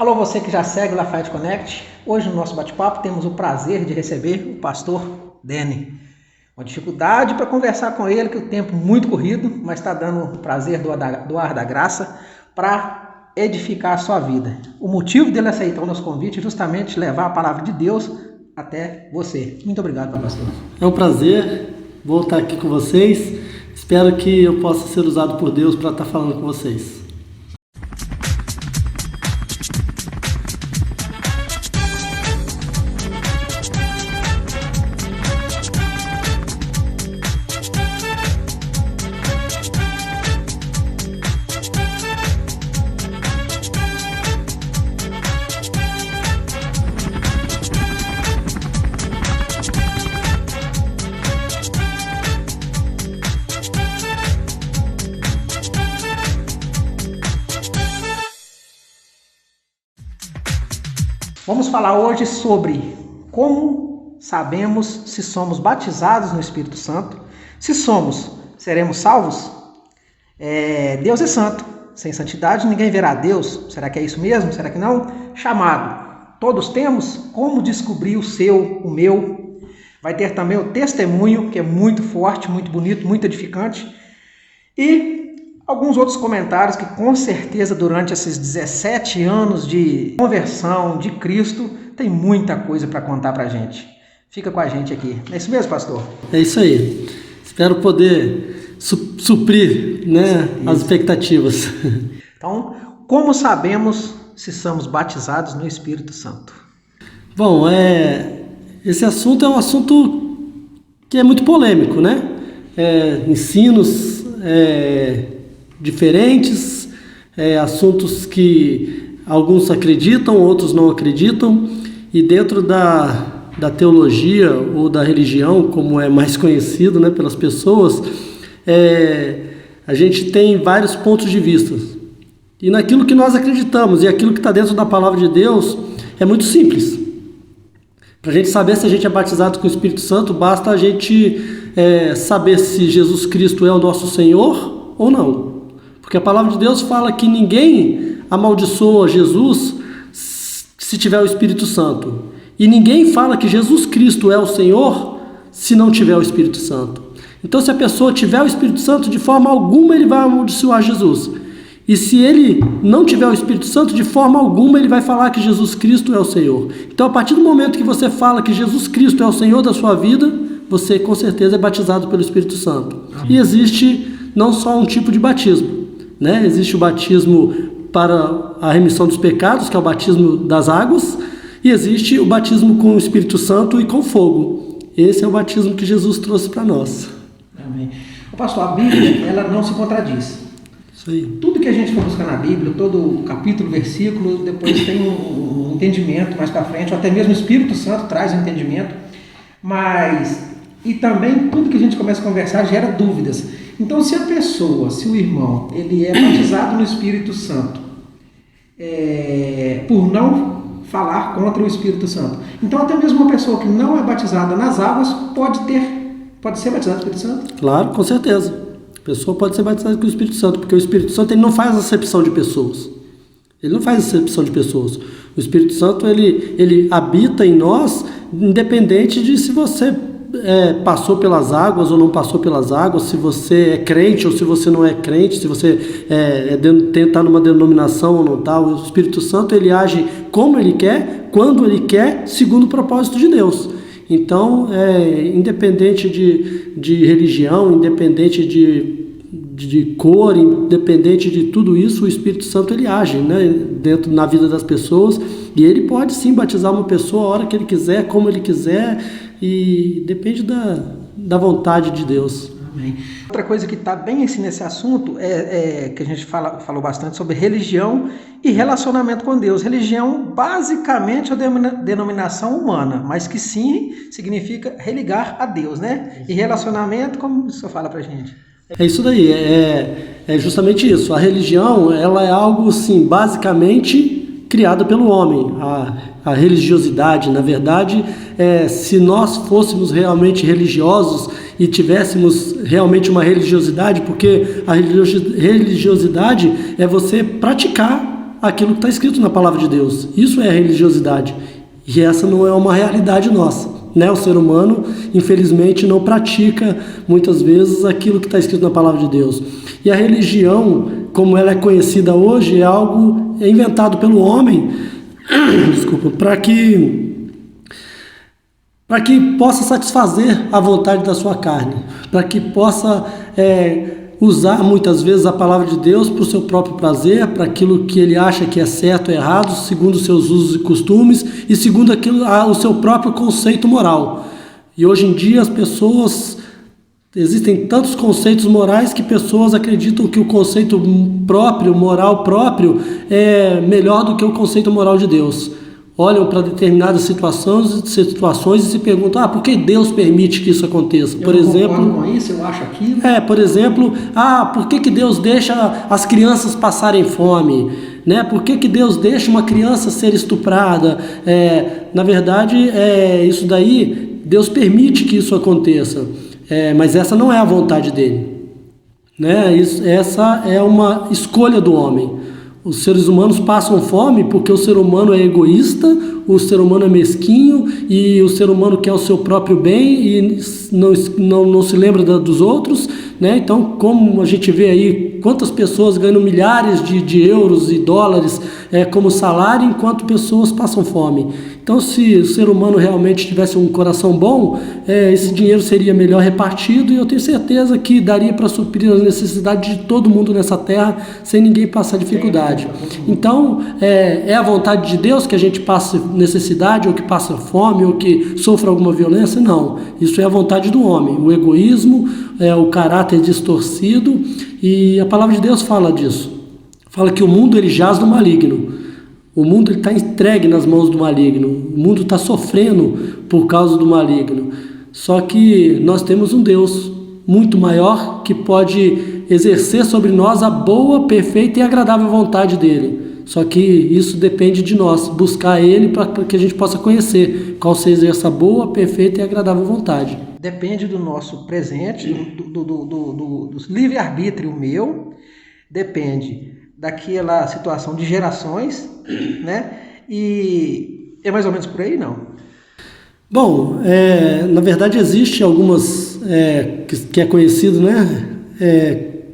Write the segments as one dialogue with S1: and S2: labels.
S1: Alô, você que já segue o Lafayette Connect. Hoje no nosso bate-papo temos o prazer de receber o pastor Deni. Uma dificuldade para conversar com ele, que o tempo muito corrido, mas está dando o prazer do ar da graça para edificar a sua vida. O motivo dele aceitar o nosso convite é justamente levar a palavra de Deus até você. Muito obrigado, pastor.
S2: É um prazer voltar aqui com vocês. Espero que eu possa ser usado por Deus para estar falando com vocês.
S1: Vamos falar hoje sobre como sabemos se somos batizados no Espírito Santo. Se somos, seremos salvos? Deus é santo. Sem santidade ninguém verá Deus. Será que é isso mesmo? Será que não? Chamado. Todos temos. Como descobrir o seu, o meu? Vai ter também o testemunho, que é muito forte, muito bonito, muito edificante. E alguns outros comentários que com certeza durante esses 17 anos de conversão de Cristo tem muita coisa para contar para a gente. Fica com a gente aqui. É isso mesmo, pastor?
S2: É isso aí. Espero poder suprir, as expectativas.
S1: Então, como sabemos se somos batizados no Espírito Santo?
S2: Bom, esse assunto é um assunto que é muito polêmico, né? Ensinos diferentes, assuntos que alguns acreditam, outros não acreditam, e dentro da teologia ou da religião, como é mais conhecido, pelas pessoas, a gente tem vários pontos de vista. E naquilo que nós acreditamos e aquilo que está dentro da palavra de Deus é muito simples. Para a gente saber se a gente é batizado com o Espírito Santo, basta a gente saber se Jesus Cristo é o nosso Senhor ou não. Porque a palavra de Deus fala que ninguém amaldiçoa Jesus se tiver o Espírito Santo. E ninguém fala que Jesus Cristo é o Senhor se não tiver o Espírito Santo. Então, se a pessoa tiver o Espírito Santo, de forma alguma ele vai amaldiçoar Jesus. E se ele não tiver o Espírito Santo, de forma alguma ele vai falar que Jesus Cristo é o Senhor. Então, a partir do momento que você fala que Jesus Cristo é o Senhor da sua vida, você com certeza é batizado pelo Espírito Santo. E existe não só um tipo de batismo. Existe o batismo para a remissão dos pecados, que é o batismo das águas, e existe o batismo com o Espírito Santo e com fogo. Esse é o batismo que Jesus trouxe para nós.
S1: Amém. Pastor, a Bíblia, ela não se contradiz.
S2: Isso aí.
S1: Tudo que a gente for buscar na Bíblia, todo capítulo, versículo, depois tem um entendimento mais para frente, ou até mesmo o Espírito Santo traz um entendimento, e também tudo que a gente começa a conversar gera dúvidas. Então, se a pessoa, se o irmão, ele é batizado no Espírito Santo, por não falar contra o Espírito Santo, então até mesmo uma pessoa que não é batizada nas águas pode ser batizada no Espírito Santo?
S2: Claro, com certeza. A pessoa pode ser batizada com o Espírito Santo, porque o Espírito Santo ele não faz acepção de pessoas. Ele não faz acepção de pessoas. O Espírito Santo ele habita em nós, independente de se você passou pelas águas ou não passou pelas águas, se você é crente ou se você não é crente, se você está numa denominação ou não está. O Espírito Santo ele age como ele quer, quando ele quer, segundo o propósito de Deus. Então, independente de religião, independente de cor, independente de tudo isso, o Espírito Santo ele age na vida das pessoas, e ele pode sim batizar uma pessoa a hora que ele quiser, como ele quiser, e depende da vontade de Deus.
S1: Amém. Outra coisa que está bem nesse assunto que a gente falou bastante sobre religião e relacionamento com Deus. Religião basicamente é uma denominação humana, mas que sim significa religar a Deus, E relacionamento, como o senhor fala pra gente?
S2: É isso daí, é justamente isso. A religião, ela é algo, assim, basicamente criada pelo homem. A religiosidade, na verdade, se nós fôssemos realmente religiosos e tivéssemos realmente uma religiosidade, porque a religiosidade é você praticar aquilo que está escrito na palavra de Deus. Isso é religiosidade. E essa não é uma realidade nossa, né? O ser humano, infelizmente, não pratica muitas vezes aquilo que está escrito na palavra de Deus. E a religião, como ela é conhecida hoje, é algo inventado pelo homem, desculpa, para que possa satisfazer a vontade da sua carne, para que possa usar muitas vezes a palavra de Deus para o seu próprio prazer, para aquilo que ele acha que é certo ou errado, segundo os seus usos e costumes e segundo o seu próprio conceito moral. E hoje em dia existem tantos conceitos morais que pessoas acreditam que o conceito próprio, moral próprio, é melhor do que o conceito moral de Deus. Olham para determinadas situações e se perguntam, por que Deus permite que isso aconteça? Por exemplo,
S1: com isso, eu acho aquilo.
S2: Por exemplo, por que Deus deixa as crianças passarem fome? Né? Por que Deus deixa uma criança ser estuprada? Na verdade, isso daí, Deus permite que isso aconteça, mas essa não é a vontade dele. Né? Essa é uma escolha do homem. Os seres humanos passam fome porque o ser humano é egoísta, o ser humano é mesquinho e o ser humano quer o seu próprio bem e não se lembra dos outros, né? Então, como a gente vê aí, quantas pessoas ganham milhares de euros e dólares como salário, enquanto pessoas passam fome. Então, se o ser humano realmente tivesse um coração bom, esse dinheiro seria melhor repartido e eu tenho certeza que daria para suprir as necessidades de todo mundo nessa terra sem ninguém passar dificuldade. Então, é a vontade de Deus que a gente passe necessidade ou que passe fome ou que sofra alguma violência? Não. Isso é a vontade do homem. O egoísmo, o caráter distorcido, e a palavra de Deus fala disso. Fala que o mundo ele jaz no maligno. O mundo está entregue nas mãos do maligno. O mundo está sofrendo por causa do maligno. Só que nós temos um Deus muito maior que pode exercer sobre nós a boa, perfeita e agradável vontade dele. Só que isso depende de nós, buscar ele para que a gente possa conhecer qual seja essa boa, perfeita e agradável vontade.
S1: Depende do nosso presente, do livre-arbítrio meu, depende daquela situação de gerações, né? E é mais ou menos por aí, não?
S2: Bom, na verdade existe algumas que é conhecido, né?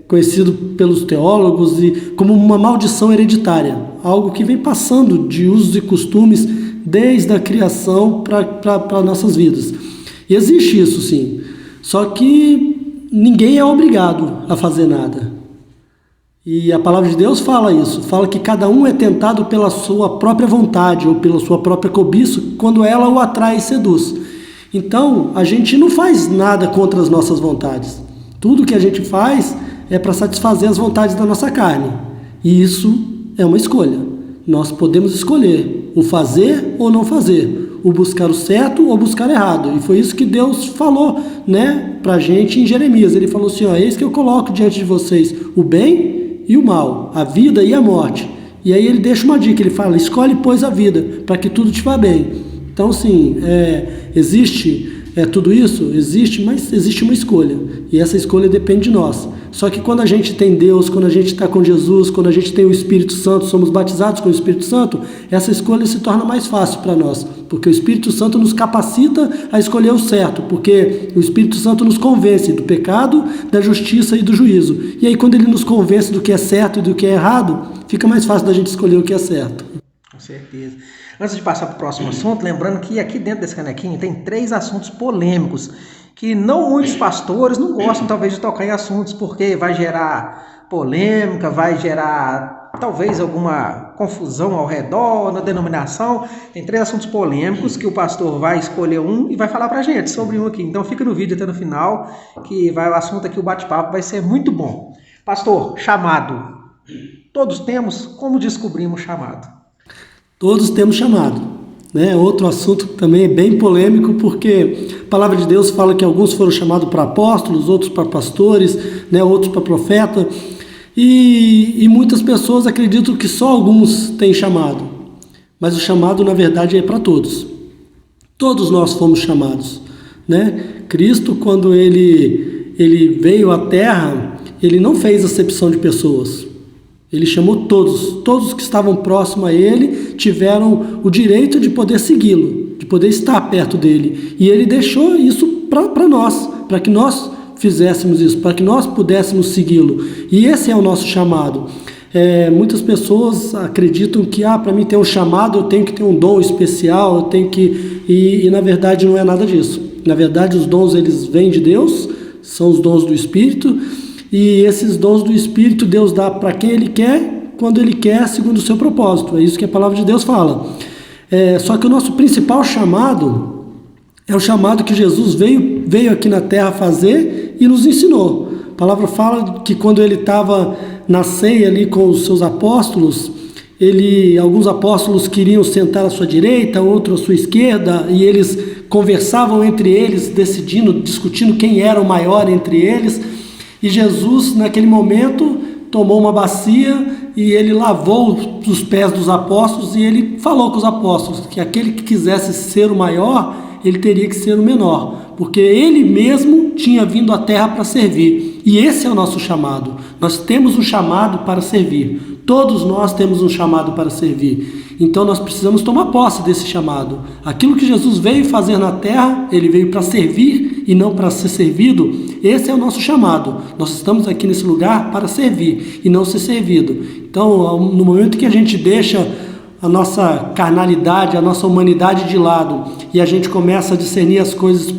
S2: Conhecido pelos teólogos e como uma maldição hereditária, algo que vem passando de usos e costumes desde a criação para nossas vidas. E existe isso sim, só que ninguém é obrigado a fazer nada. E a palavra de Deus fala isso, fala que cada um é tentado pela sua própria vontade ou pela sua própria cobiça quando ela o atrai e seduz. Então, a gente não faz nada contra as nossas vontades. Tudo que a gente faz é para satisfazer as vontades da nossa carne. E isso é uma escolha. Nós podemos escolher o fazer ou não fazer, o buscar o certo ou buscar errado. E foi isso que Deus falou, né, para a gente em Jeremias. Ele falou assim, eis que eu coloco diante de vocês o bem e o mal, a vida e a morte. E aí ele deixa uma dica, ele fala, escolhe pois a vida, para que tudo te vá bem. Então sim, existe tudo isso? Existe, mas existe uma escolha, e essa escolha depende de nós. Só que quando a gente tem Deus, quando a gente está com Jesus, quando a gente tem o Espírito Santo, somos batizados com o Espírito Santo, essa escolha se torna mais fácil para nós, porque o Espírito Santo nos capacita a escolher o certo, porque o Espírito Santo nos convence do pecado, da justiça e do juízo. E aí quando ele nos convence do que é certo e do que é errado, fica mais fácil da gente escolher o que é certo.
S1: Com certeza. Antes de passar para o próximo assunto, lembrando que aqui dentro desse canequinho tem 3 assuntos polêmicos, que não muitos pastores não gostam talvez de tocar em assuntos, porque vai gerar polêmica, vai gerar talvez alguma confusão ao redor, na denominação. Tem 3 assuntos polêmicos que o pastor vai escolher um e vai falar para a gente sobre um aqui. Então fica no vídeo até no final, que o assunto aqui, o bate-papo vai ser muito bom. Pastor, chamado. Todos temos? Como descobrimos chamado?
S2: Todos temos chamado, né? Outro assunto que também é bem polêmico, porque a palavra de Deus fala que alguns foram chamados para apóstolos, outros para pastores, né? Outros para profeta, e muitas pessoas acreditam que só alguns têm chamado, mas o chamado na verdade é para todos. Todos nós fomos chamados, né? Cristo, quando ele veio à Terra, ele não fez acepção de pessoas. Ele chamou todos que estavam próximos a ele tiveram o direito de poder segui-lo, de poder estar perto dele. E ele deixou isso para nós, para que nós fizéssemos isso, para que nós pudéssemos segui-lo. E esse é o nosso chamado. Muitas pessoas acreditam que para mim ter um chamado eu tenho que ter um dom especial, eu tenho que... E na verdade não é nada disso. Na verdade os dons eles vêm de Deus, são os dons do Espírito, e esses dons do Espírito Deus dá para quem Ele quer, quando Ele quer, segundo o seu propósito. É isso que a palavra de Deus fala. Só que o nosso principal chamado é o chamado que Jesus veio aqui na terra fazer e nos ensinou. A palavra fala que quando Ele estava na ceia ali com os seus apóstolos, alguns apóstolos queriam sentar à sua direita, outros à sua esquerda, e eles conversavam entre eles, discutindo quem era o maior entre eles. E Jesus, naquele momento, tomou uma bacia e ele lavou os pés dos apóstolos e ele falou com os apóstolos que aquele que quisesse ser o maior, ele teria que ser o menor, porque ele mesmo tinha vindo à terra para servir. E esse é o nosso chamado. Nós temos um chamado para servir. Todos nós temos um chamado para servir. Então nós precisamos tomar posse desse chamado. Aquilo que Jesus veio fazer na terra, ele veio para servir e não para ser servido. Esse é o nosso chamado. Nós estamos aqui nesse lugar para servir e não ser servido. Então, no momento que a gente deixa a nossa carnalidade, a nossa humanidade de lado e a gente começa a discernir as coisas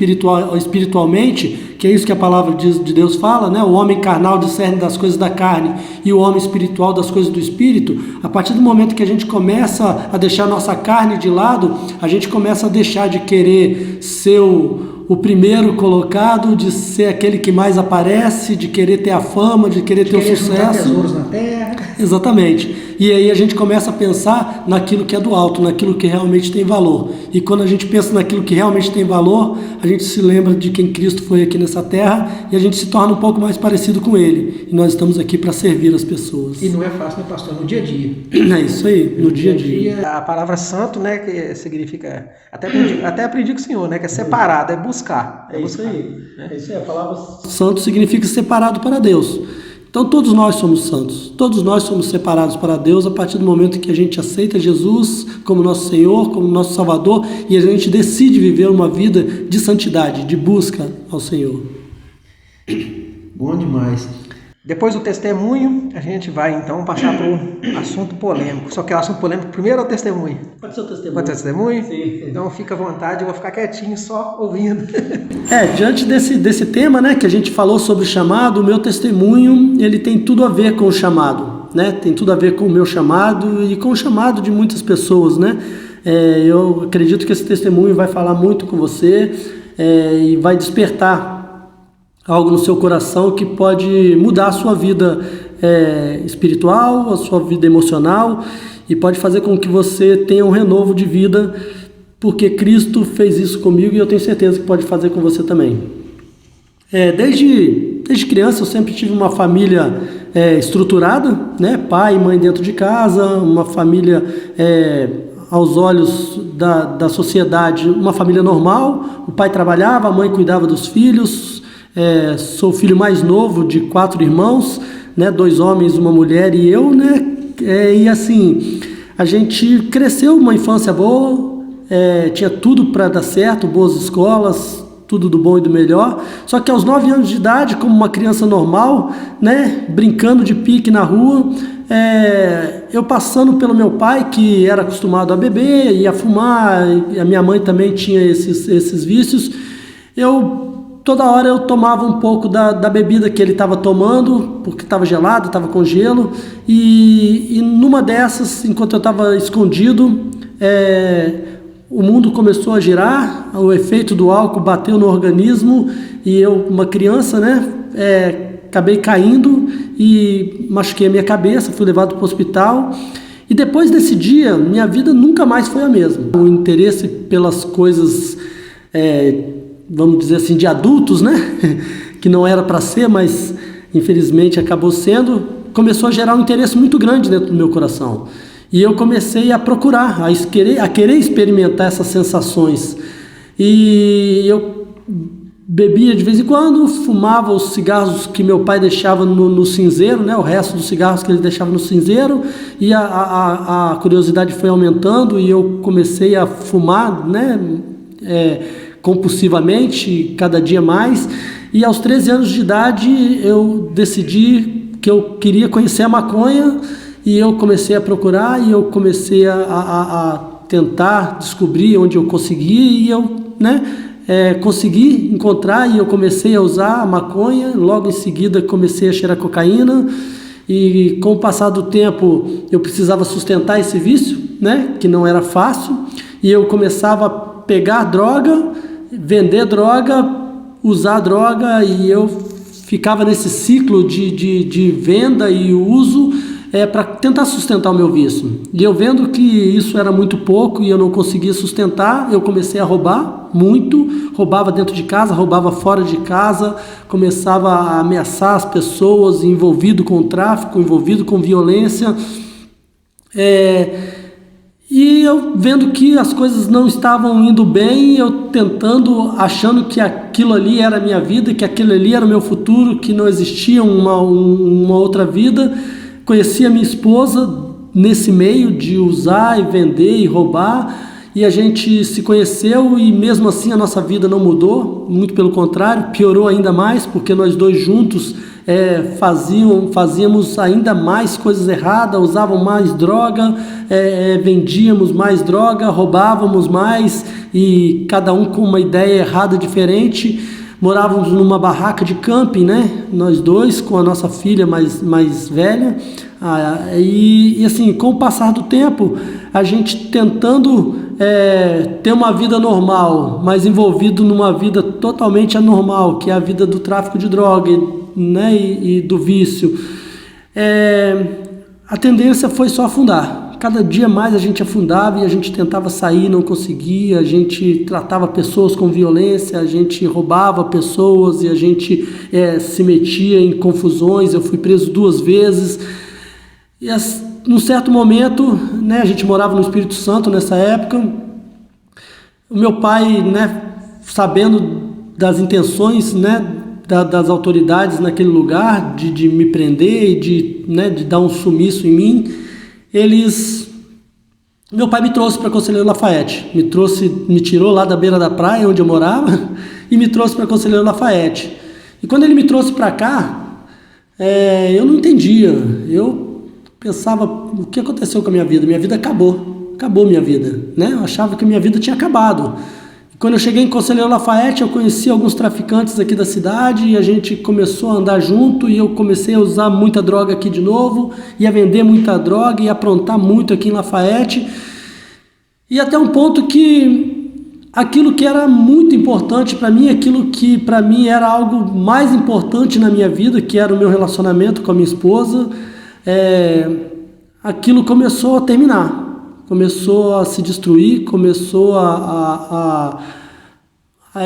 S2: espiritualmente, que é isso que a palavra de Deus fala, né? O homem carnal discerne das coisas da carne e o homem espiritual das coisas do espírito. A partir do momento que a gente começa a deixar a nossa carne de lado, a gente começa a deixar de querer ser o primeiro colocado, de ser aquele que mais aparece, de querer ter a fama, de querer ter o sucesso.
S1: Tesouros na terra.
S2: Exatamente. E aí a gente começa a pensar naquilo que é do alto, naquilo que realmente tem valor. E quando a gente pensa naquilo que realmente tem valor, a gente se lembra de quem Cristo foi aqui nessa terra e a gente se torna um pouco mais parecido com Ele. E nós estamos aqui para servir as pessoas.
S1: E não é fácil, né, pastor? No dia a dia.
S2: É isso aí, no dia a dia.
S1: A palavra santo, né, que significa... Até aprendi com o Senhor, né, que é separado, é buscar.
S2: É isso aí. É isso aí. A palavra santo significa separado para Deus. Então todos nós somos santos, todos nós somos separados para Deus a partir do momento que a gente aceita Jesus como nosso Senhor, como nosso Salvador, e a gente decide viver uma vida de santidade, de busca ao Senhor.
S1: Bom demais. Depois do testemunho, a gente vai então passar para o assunto polêmico. Só que o assunto polêmico primeiro é o testemunho.
S2: Pode ser o testemunho.
S1: Pode ser o testemunho?
S2: Sim.
S1: Então fica à vontade, eu vou ficar quietinho só ouvindo.
S2: Diante desse tema, né, que a gente falou sobre o chamado, o meu testemunho, ele tem tudo a ver com o chamado, né? Tem tudo a ver com o meu chamado e com o chamado de muitas pessoas, né? Eu acredito que esse testemunho vai falar muito com você e vai despertar algo no seu coração que pode mudar a sua vida espiritual, a sua vida emocional e pode fazer com que você tenha um renovo de vida, porque Cristo fez isso comigo e eu tenho certeza que pode fazer com você também. Desde criança eu sempre tive uma família estruturada, né? Pai e mãe dentro de casa, uma família aos olhos da sociedade, uma família normal. O pai trabalhava, a mãe cuidava dos filhos. Sou o filho mais novo de 4 irmãos, né? 2 homens, uma mulher e eu, né? E assim, a gente cresceu uma infância boa, tinha tudo para dar certo, boas escolas, tudo do bom e do melhor. Só que aos 9 anos de idade, como uma criança normal, né? Brincando de pique na rua, eu passando pelo meu pai, que era acostumado a beber e a fumar, e a minha mãe também tinha esses vícios, toda hora eu tomava um pouco da bebida que ele estava tomando, porque estava gelado, estava com gelo, e numa dessas, enquanto eu estava escondido, o mundo começou a girar, o efeito do álcool bateu no organismo, e eu, uma criança, né, acabei caindo e machuquei a minha cabeça, fui levado para o hospital, e depois desse dia, minha vida nunca mais foi a mesma. O interesse pelas coisas... vamos dizer assim, de adultos, né? Que não era para ser, mas infelizmente acabou sendo, começou a gerar um interesse muito grande dentro do meu coração. E eu comecei a procurar, a querer experimentar essas sensações. E eu bebia de vez em quando, fumava os cigarros que meu pai deixava no cinzeiro, né? O resto dos cigarros que ele deixava no cinzeiro, e a curiosidade foi aumentando e eu comecei a fumar, né? Compulsivamente, cada dia mais, e aos 13 anos de idade eu decidi que eu queria conhecer a maconha, e eu comecei a procurar, e eu comecei a tentar descobrir onde eu consegui, e eu, né, consegui encontrar, e eu comecei a usar a maconha. Logo em seguida comecei a cheirar cocaína, e com o passar do tempo eu precisava sustentar esse vício, né, que não era fácil, e eu começava a pegar droga, vender droga, usar droga, e eu ficava nesse ciclo de venda e uso para tentar sustentar o meu vício. E eu vendo que isso era muito pouco e eu não conseguia sustentar, eu comecei a roubar muito, roubava dentro de casa, roubava fora de casa, começava a ameaçar as pessoas, envolvido com o tráfico, envolvido com violência, e eu vendo que as coisas não estavam indo bem, eu tentando, achando que aquilo ali era a minha vida, que aquilo ali era o meu futuro, que não existia uma outra vida. Conheci a minha esposa nesse meio de usar e vender e roubar, e a gente se conheceu, e mesmo assim a nossa vida não mudou, muito pelo contrário, piorou ainda mais, porque nós dois juntos fazíamos ainda mais coisas erradas, usavam mais droga, vendíamos mais droga, roubávamos mais, e cada um com uma ideia errada diferente. Morávamos numa barraca de camping, né? Nós dois, com a nossa filha mais velha. E assim, com o passar do tempo, a gente tentando ter uma vida normal, mas envolvido numa vida totalmente anormal, que é a vida do tráfico de droga, né? E do vício. A tendência foi só afundar. Cada dia mais a gente afundava, e a gente tentava sair, não conseguia, a gente tratava pessoas com violência, a gente roubava pessoas, e a gente se metia em confusões. Eu fui preso 2 vezes, e num certo momento, né, a gente morava no Espírito Santo nessa época. O meu pai, né, sabendo das intenções, né, das autoridades naquele lugar, de me prender e de dar um sumiço em mim, meu pai me trouxe para Conselheiro Lafayette, me tirou lá da beira da praia onde eu morava e me trouxe para Conselheiro Lafayette. E quando ele me trouxe para cá, eu não entendia. Eu pensava, o que aconteceu com a minha vida? Minha vida acabou minha vida, né? Eu achava que a minha vida tinha acabado. Quando eu cheguei em Conselheiro Lafayette, eu conheci alguns traficantes aqui da cidade, e a gente começou a andar junto, e eu comecei a usar muita droga aqui de novo, e a vender muita droga, e aprontar muito aqui em Lafayette, e até um ponto que aquilo que era muito importante para mim, aquilo que para mim era algo mais importante na minha vida, que era o meu relacionamento com a minha esposa, aquilo começou a terminar. Começou a se destruir, começou a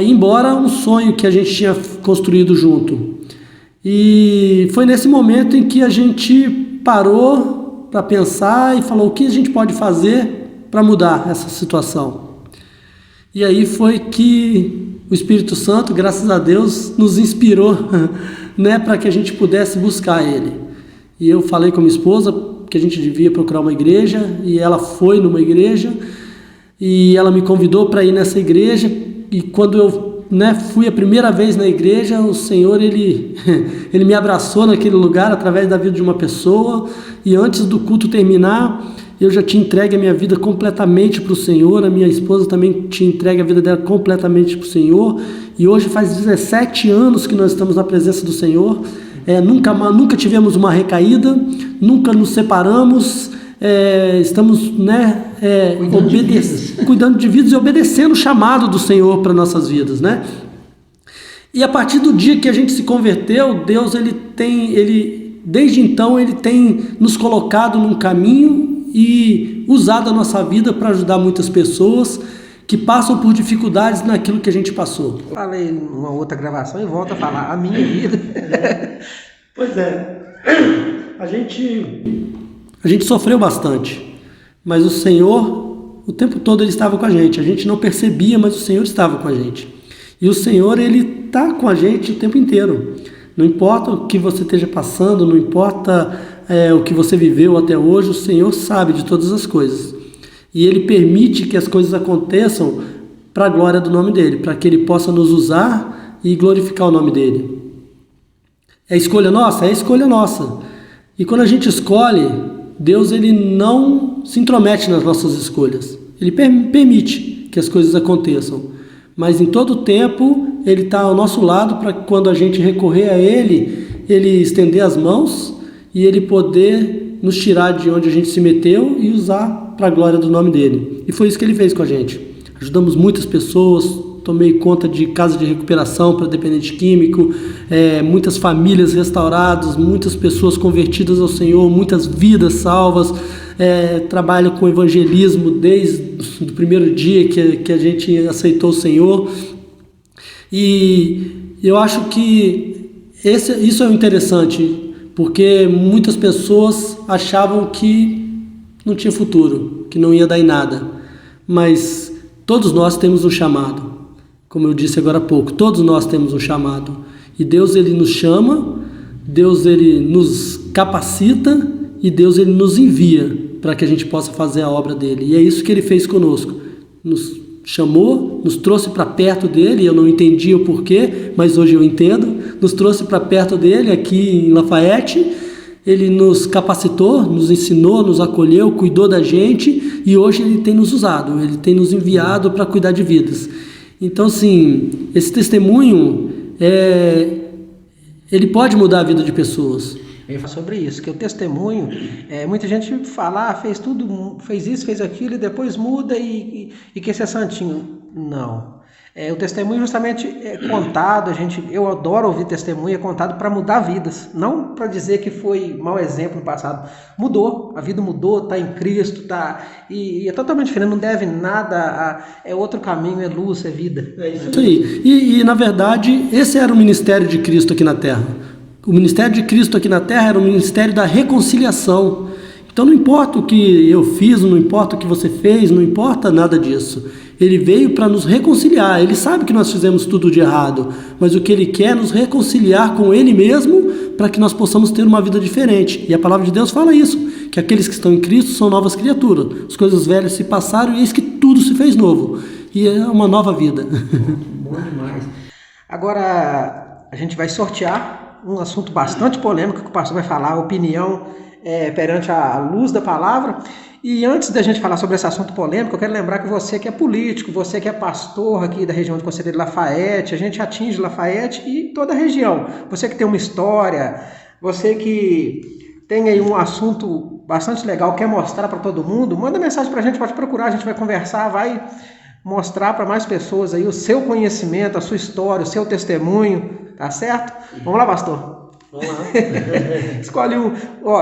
S2: ir embora um sonho que a gente tinha construído junto. E foi nesse momento em que a gente parou para pensar e falou: o que a gente pode fazer para mudar essa situação? E aí foi que o Espírito Santo, graças a Deus, nos inspirou, né, para que a gente pudesse buscar Ele. E eu falei com a minha esposa que a gente devia procurar uma igreja, e ela foi numa igreja, e ela me convidou para ir nessa igreja. E quando eu, né, fui a primeira vez na igreja, o Senhor ele me abraçou naquele lugar através da vida de uma pessoa, e antes do culto terminar, eu já tinha entregue a minha vida completamente para o Senhor. A minha esposa também tinha entregue a vida dela completamente para o Senhor, e hoje faz 17 anos que nós estamos na presença do Senhor. Nunca tivemos uma recaída, nunca nos separamos, estamos, né, cuidando de vidas e obedecendo o chamado do Senhor para nossas vidas, né? E a partir do dia que a gente se converteu, Deus desde então ele tem nos colocado num caminho e usado a nossa vida para ajudar muitas pessoas que passam por dificuldades naquilo que a gente passou.
S1: Falei numa outra gravação e volto a falar a minha vida.
S2: Pois é, a gente sofreu bastante, mas o Senhor, o tempo todo Ele estava com a gente não percebia, mas o Senhor estava com a gente. E o Senhor, Ele está com a gente o tempo inteiro. Não importa o que você esteja passando, não importa o que você viveu até hoje, o Senhor sabe de todas as coisas. E Ele permite que as coisas aconteçam para a glória do nome dEle, para que Ele possa nos usar e glorificar o nome dEle. É escolha nossa? É escolha nossa. E quando a gente escolhe, Deus, Ele não se intromete nas nossas escolhas. Ele permite que as coisas aconteçam. Mas em todo tempo, Ele está ao nosso lado para que quando a gente recorrer a Ele, Ele estender as mãos e Ele poder nos tirar de onde a gente se meteu e usar para a glória do nome dEle. E foi isso que Ele fez com a gente. Ajudamos muitas pessoas, tomei conta de casa de recuperação para dependente químico, muitas famílias restauradas, muitas pessoas convertidas ao Senhor, muitas vidas salvas. Trabalho com evangelismo desde o primeiro dia que a gente aceitou o Senhor. E eu acho que isso é o interessante, porque muitas pessoas achavam que não tinha futuro, que não ia dar em nada. Mas todos nós temos um chamado. Como eu disse agora há pouco, todos nós temos um chamado. E Deus, Ele nos chama, Deus, Ele nos capacita e Deus, Ele nos envia para que a gente possa fazer a obra dEle. E é isso que Ele fez conosco. Nos chamou, nos trouxe para perto dEle, eu não entendia o porquê, mas hoje eu entendo. Nos trouxe para perto dEle, aqui em Lafayette. Ele nos capacitou, nos ensinou, nos acolheu, cuidou da gente e hoje Ele tem nos usado, Ele tem nos enviado para cuidar de vidas. Então, sim, esse testemunho, ele pode mudar a vida de pessoas.
S1: Eu falo sobre isso, que o testemunho, muita gente fala, fez tudo, fez isso, fez aquilo e depois muda e quer ser santinho. Não. O testemunho justamente é contado, eu adoro ouvir testemunho, é contado para mudar vidas, não para dizer que foi mau exemplo no passado. Mudou, a vida mudou, está em Cristo, e é totalmente diferente, não deve nada, é outro caminho, é luz, é vida. É isso
S2: aí. E na verdade, esse era o ministério de Cristo aqui na Terra. O ministério de Cristo aqui na Terra era o ministério da reconciliação. Então não importa o que eu fiz, não importa o que você fez, não importa nada disso. Ele veio para nos reconciliar. Ele sabe que nós fizemos tudo de errado, mas o que Ele quer é nos reconciliar com Ele mesmo para que nós possamos ter uma vida diferente. E a palavra de Deus fala isso, que aqueles que estão em Cristo são novas criaturas. As coisas velhas se passaram e eis que tudo se fez novo. E é uma nova vida.
S1: Bom demais. Agora a gente vai sortear um assunto bastante polêmico que o pastor vai falar, a opinião perante a luz da palavra. E antes da gente falar sobre esse assunto polêmico, eu quero lembrar que você que é político, você que é pastor aqui da região de Conselheiro Lafayette, a gente atinge Lafayette e toda a região. Você que tem uma história, você que tem aí um assunto bastante legal, quer mostrar para todo mundo, manda mensagem para a gente, pode procurar, a gente vai conversar, vai mostrar para mais pessoas aí o seu conhecimento, a sua história, o seu testemunho, tá certo? Vamos lá, pastor?
S2: Vamos lá.
S1: Escolhe um.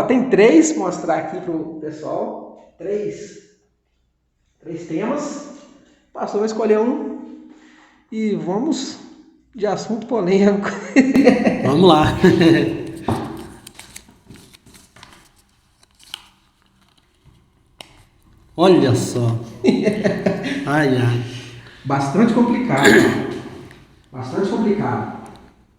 S1: Tem 3, vou mostrar aqui pro pessoal. 3 temas. O pastor vai escolher um e vamos de assunto polêmico.
S2: Vamos lá. Olha só. Ai.
S1: Bastante complicado. Bastante complicado.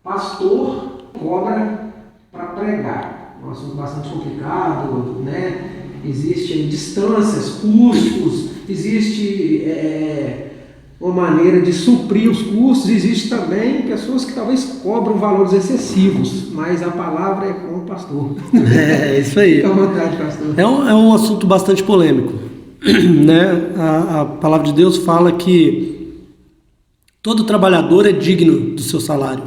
S1: Pastor cobra para pregar. Um assunto bastante complicado, né? Existem distâncias, custos, existe uma maneira de suprir os custos, existe também pessoas que talvez cobram valores excessivos, mas a palavra é com o pastor.
S2: É isso aí.
S1: Fique à vontade, pastor.
S2: É um assunto bastante polêmico, né? A palavra de Deus fala que todo trabalhador é digno do seu salário.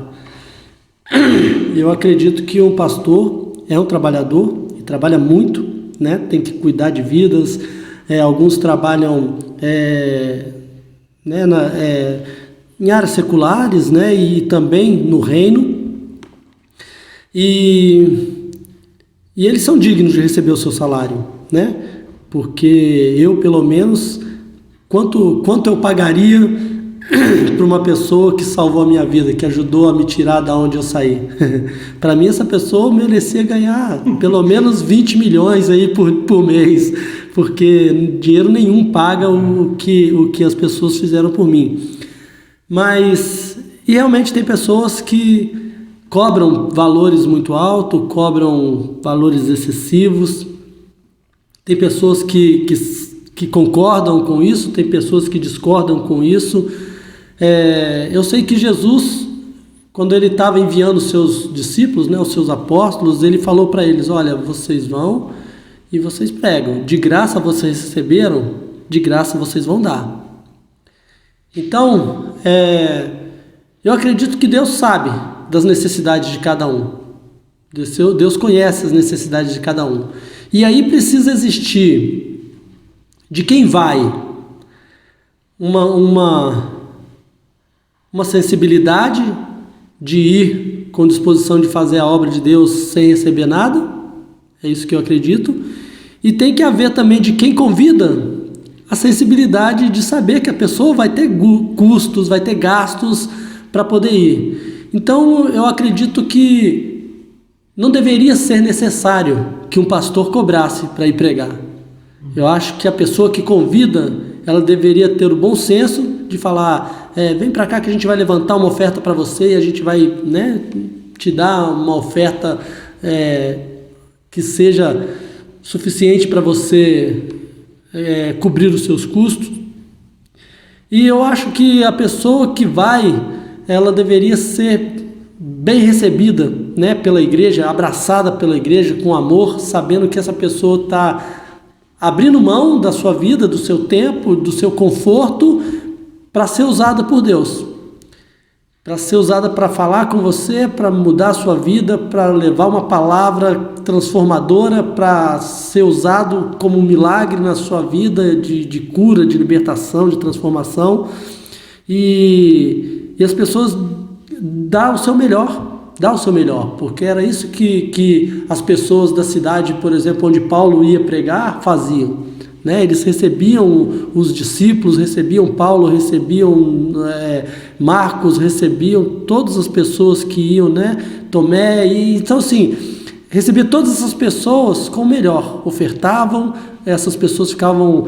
S2: Eu acredito que um pastor é um trabalhador e trabalha muito, né? Tem que cuidar de vidas. Alguns trabalham em áreas seculares, né? E também no reino. E eles são dignos de receber o seu salário, né? Porque eu, pelo menos, quanto eu pagaria para uma pessoa que salvou a minha vida, que ajudou a me tirar da onde eu saí? Para mim, essa pessoa merecia ganhar pelo menos 20 milhões aí por mês, porque dinheiro nenhum paga o que as pessoas fizeram por mim. Mas E realmente tem pessoas que cobram valores muito altos, cobram valores excessivos. Tem pessoas que concordam com isso, tem pessoas que discordam com isso. Eu sei que Jesus, quando ele estava enviando os seus discípulos, né, os seus apóstolos, ele falou para eles: olha, vocês vão e vocês pregam. De graça vocês receberam, de graça vocês vão dar. Então, eu acredito que Deus sabe das necessidades de cada um. Deus conhece as necessidades de cada um. E aí precisa existir de quem vai uma sensibilidade de ir com disposição de fazer a obra de Deus sem receber nada. É isso que eu acredito. E tem que haver também de quem convida a sensibilidade de saber que a pessoa vai ter custos, vai ter gastos para poder ir. Então eu acredito que não deveria ser necessário que um pastor cobrasse para ir pregar. Eu acho que a pessoa que convida, ela deveria ter o bom senso de falar: vem para cá que a gente vai levantar uma oferta para você e a gente vai, né, te dar uma oferta que seja suficiente para você cobrir os seus custos. E eu acho que a pessoa que vai, ela deveria ser bem recebida, né, pela igreja, abraçada pela igreja com amor, sabendo que essa pessoa está abrindo mão da sua vida, do seu tempo, do seu conforto, para ser usada por Deus, para ser usada para falar com você, para mudar a sua vida, para levar uma palavra transformadora, para ser usado como um milagre na sua vida de cura, de libertação, de transformação. E as pessoas dão o seu melhor, porque era isso que as pessoas da cidade, por exemplo, onde Paulo ia pregar, faziam, né? Eles recebiam os discípulos, recebiam Paulo, recebiam Marcos, recebiam todas as pessoas que iam, né? Tomé, então assim, recebia todas essas pessoas com o melhor, ofertavam, essas pessoas ficavam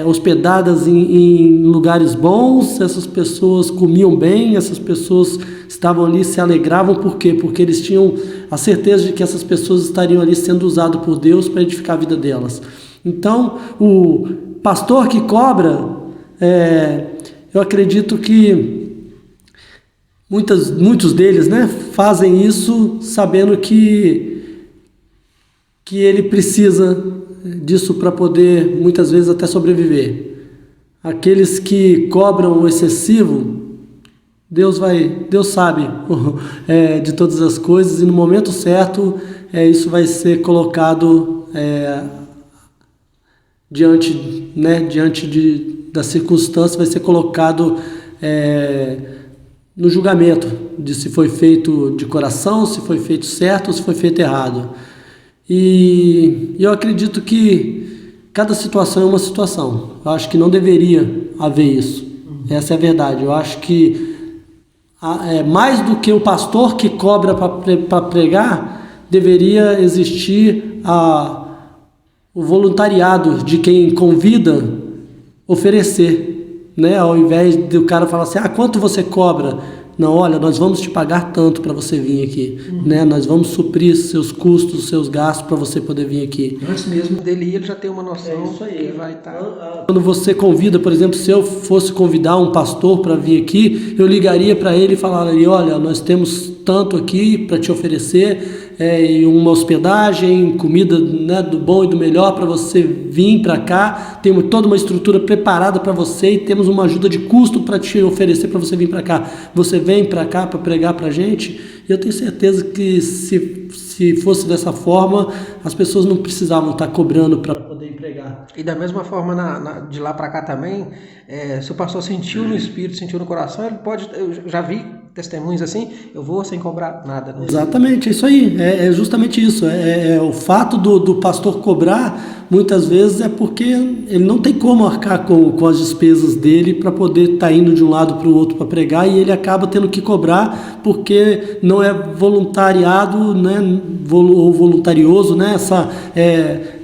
S2: hospedadas em lugares bons, essas pessoas comiam bem, essas pessoas estavam ali, se alegravam. Por quê? Porque eles tinham a certeza de que essas pessoas estariam ali sendo usadas por Deus para edificar a vida delas. Então, o pastor que cobra, eu acredito que muitos deles, né, fazem isso sabendo que ele precisa disso para poder, muitas vezes, até sobreviver. Aqueles que cobram o excessivo, Deus sabe de todas as coisas, e no momento certo isso vai ser colocado diante da circunstância, vai ser colocado no julgamento de se foi feito de coração, se foi feito certo ou se foi feito errado. E eu acredito que cada situação é uma situação. Eu acho que não deveria haver isso. Essa é a verdade. Eu acho que mais do que o pastor que cobra para pregar, deveria existir o voluntariado de quem convida oferecer, né? Ao invés do cara falar assim: quanto você cobra? Não, olha, nós vamos te pagar tanto para você vir aqui, né? Nós vamos suprir seus custos, seus gastos para você poder vir aqui.
S1: Antes mesmo dele ir, ele já tem uma noção isso aí, que vai estar.
S2: Quando você convida, por exemplo, se eu fosse convidar um pastor para vir aqui, eu ligaria para ele e falaria: olha, nós temos tanto aqui para te oferecer, e uma hospedagem, comida, né, do bom e do melhor para você vir para cá, temos toda uma estrutura preparada para você e temos uma ajuda de custo para te oferecer para você vir para cá. Você vem para cá para pregar para a gente? E eu tenho certeza que se fosse dessa forma, as pessoas não precisavam estar cobrando para poder pregar.
S1: E da mesma forma, de lá para cá também, se o pastor sentiu no espírito, sentiu no coração, ele pode, eu já vi testemunhos assim, eu vou sem cobrar nada. Né?
S2: Exatamente, é isso aí, é justamente isso, o fato do pastor cobrar, muitas vezes é porque ele não tem como arcar com as despesas dele para poder estar indo de um lado para o outro para pregar, e ele acaba tendo que cobrar porque não é voluntariado, né, ou voluntarioso, né,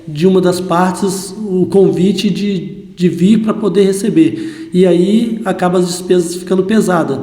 S2: de uma das partes, o convite de de vir para poder receber. E aí acaba as despesas ficando pesadas.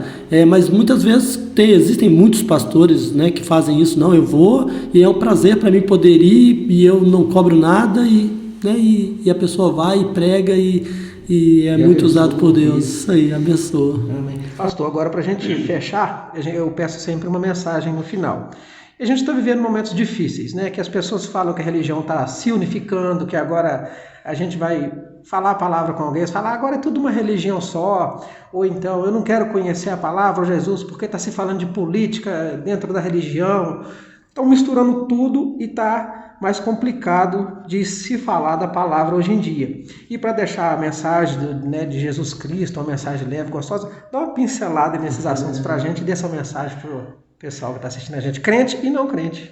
S2: Mas muitas vezes existem muitos pastores, né, que fazem isso. Não, eu vou e é um prazer para mim poder ir e eu não cobro nada e a pessoa vai e prega e é muito usado por Deus. Isso aí, abençoa.
S1: Amém. Pastor, agora para a gente fechar, eu peço sempre uma mensagem no final. A gente está vivendo momentos difíceis, né? Que as pessoas falam que a religião está se unificando, que agora a gente vai falar a palavra com alguém, falar agora é tudo uma religião só, ou então eu não quero conhecer a palavra, Jesus, porque está se falando de política dentro da religião. Estão misturando tudo e está mais complicado de se falar da palavra hoje em dia. E para deixar a mensagem de Jesus Cristo, uma mensagem leve, gostosa, dá uma pincelada nesses assuntos para a gente e dê essa mensagem para o pessoal que está assistindo a gente, crente e não crente.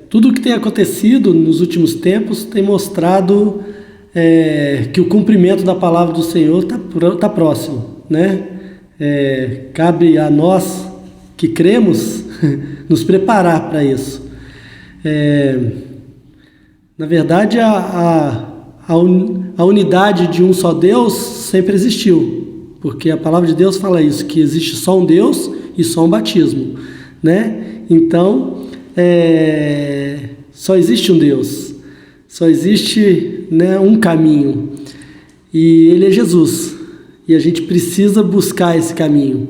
S2: Tudo o que tem acontecido nos últimos tempos tem mostrado que o cumprimento da palavra do Senhor está próximo, né? Cabe a nós que cremos nos preparar para isso. Na verdade, a unidade de um só Deus sempre existiu, porque a palavra de Deus fala isso, que existe só um Deus e só um batismo, né? Então, só existe um Deus, só existe, né, um caminho, e Ele é Jesus, e a gente precisa buscar esse caminho.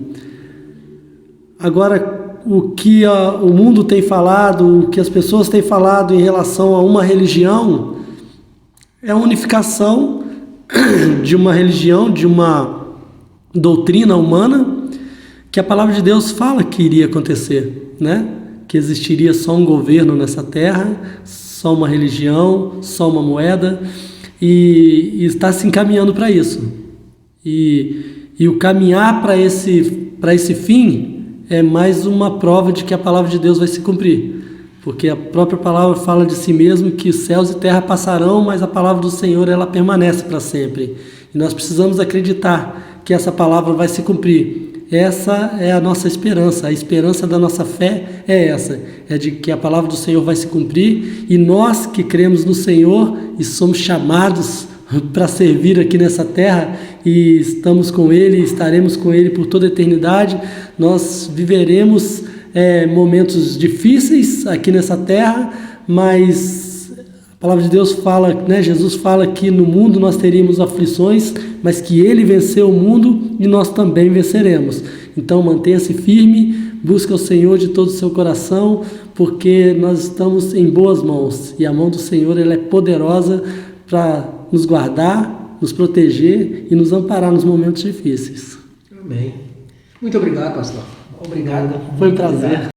S2: Agora, o que o mundo tem falado, o que as pessoas têm falado em relação a uma religião, é a unificação de uma religião, de uma doutrina humana, que a palavra de Deus fala que iria acontecer, né? Que existiria só um governo nessa terra, só uma religião, só uma moeda, e está se encaminhando para isso. E o caminhar para esse fim é mais uma prova de que a palavra de Deus vai se cumprir, porque a própria palavra fala de si mesmo que céus e terra passarão, mas a palavra do Senhor ela permanece para sempre. E nós precisamos acreditar que essa palavra vai se cumprir. Essa é a nossa esperança, a esperança da nossa fé é essa, é de que a palavra do Senhor vai se cumprir, e nós que cremos no Senhor e somos chamados para servir aqui nessa terra e estamos com Ele, estaremos com Ele por toda a eternidade, nós viveremos momentos difíceis aqui nessa terra, mas a palavra de Deus fala, né, Jesus fala que no mundo nós teríamos aflições, mas que Ele venceu o mundo e nós também venceremos. Então mantenha-se firme, busca o Senhor de todo o seu coração, porque nós estamos em boas mãos, e a mão do Senhor ela é poderosa para nos guardar, nos proteger e nos amparar nos momentos difíceis.
S1: Amém. Muito obrigado, pastor. Obrigado.
S2: Foi um prazer.